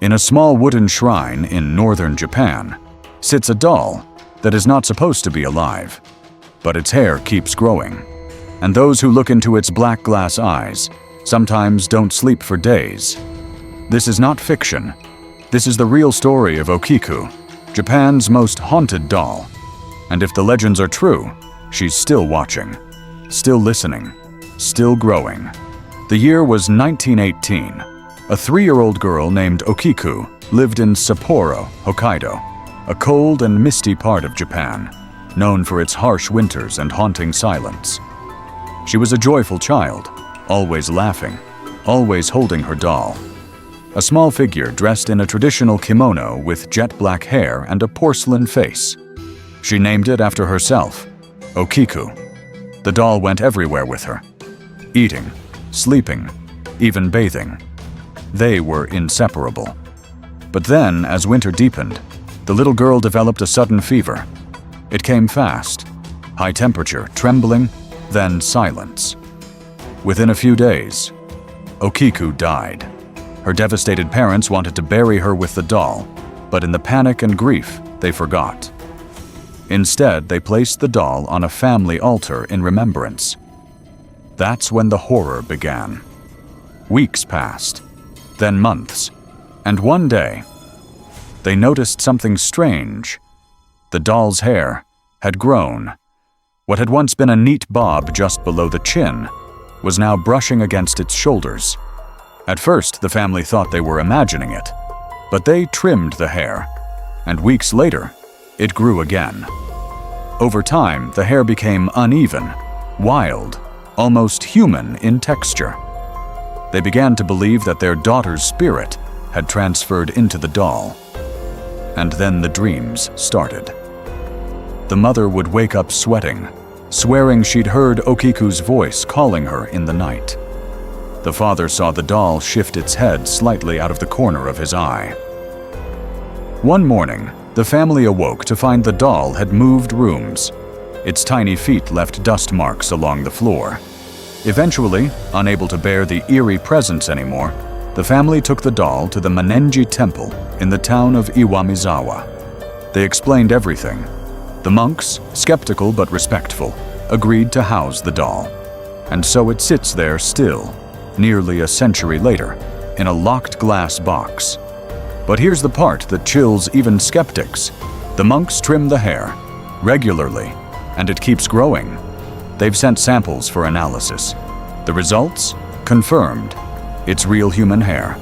In a small wooden shrine in northern Japan sits a doll that is not supposed to be alive, but its hair keeps growing, and those who look into its black glass eyes sometimes don't sleep for days. This is not fiction. This is the real story of Okiku, Japan's most haunted doll. And if the legends are true, she's still watching, still listening, still growing. The year was 1918. A 3-year-old girl named Okiku lived in Sapporo, Hokkaido, a cold and misty part of Japan, known for its harsh winters and haunting silence. She was a joyful child, always laughing, always holding her doll. A small figure dressed in a traditional kimono with jet black hair and a porcelain face. She named it after herself, Okiku. The doll went everywhere with her, eating, sleeping, even bathing. They were inseparable. But then, as winter deepened, the little girl developed a sudden fever. It came fast, high temperature, trembling, then silence. Within a few days, Okiku died. Her devastated parents wanted to bury her with the doll, but in the panic and grief, they forgot. Instead, they placed the doll on a family altar in remembrance. That's when the horror began. Weeks passed, then months, and one day, they noticed something strange. The doll's hair had grown. What had once been a neat bob just below the chin was now brushing against its shoulders. At first, the family thought they were imagining it, but they trimmed the hair, and weeks later, it grew again. Over time, the hair became uneven, wild, almost human in texture. They began to believe that their daughter's spirit had transferred into the doll. And then the dreams started. The mother would wake up sweating, swearing she'd heard Okiku's voice calling her in the night. The father saw the doll shift its head slightly out of the corner of his eye. One morning, the family awoke to find the doll had moved rooms. Its tiny feet left dust marks along the floor. Eventually, unable to bear the eerie presence anymore, the family took the doll to the Manenji Temple in the town of Iwamizawa. They explained everything. The monks, skeptical but respectful, agreed to house the doll. And so it sits there still, nearly a century later, in a locked glass box. But here's the part that chills even skeptics. The monks trim the hair regularly, and it keeps growing. They've sent samples for analysis. The results? Confirmed. It's real human hair.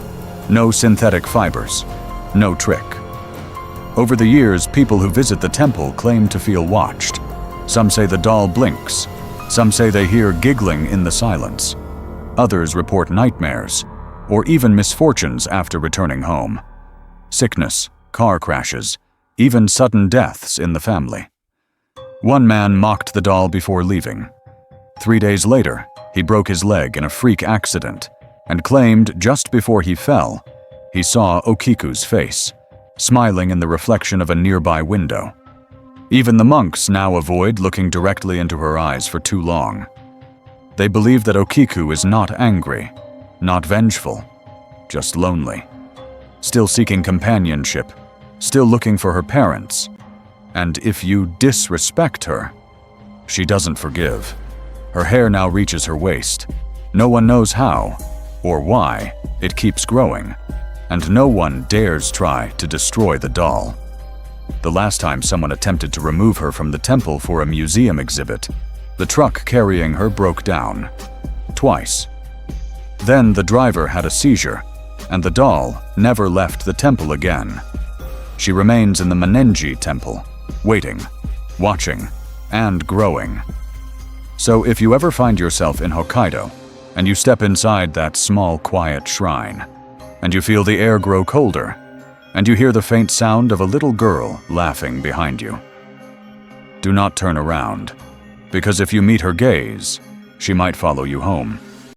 No synthetic fibers. No trick. Over the years, people who visit the temple claim to feel watched. Some say the doll blinks. Some say they hear giggling in the silence. Others report nightmares, or even misfortunes after returning home. Sickness, car crashes, even sudden deaths in the family. One man mocked the doll before leaving. 3 days later, he broke his leg in a freak accident and claimed just before he fell, he saw Okiku's face, smiling in the reflection of a nearby window. Even the monks now avoid looking directly into her eyes for too long. They believe that Okiku is not angry, not vengeful, just lonely, still seeking companionship, still looking for her parents. And if you disrespect her, she doesn't forgive. Her hair now reaches her waist. No one knows how or why it keeps growing, and no one dares try to destroy the doll. The last time someone attempted to remove her from the temple for a museum exhibit, the truck carrying her broke down. Twice. Then the driver had a seizure, and the doll never left the temple again. She remains in the Manenji Temple, waiting, watching, and growing. So if you ever find yourself in Hokkaido, and you step inside that small, quiet shrine, and you feel the air grow colder, and you hear the faint sound of a little girl laughing behind you, do not turn around, because if you meet her gaze, she might follow you home.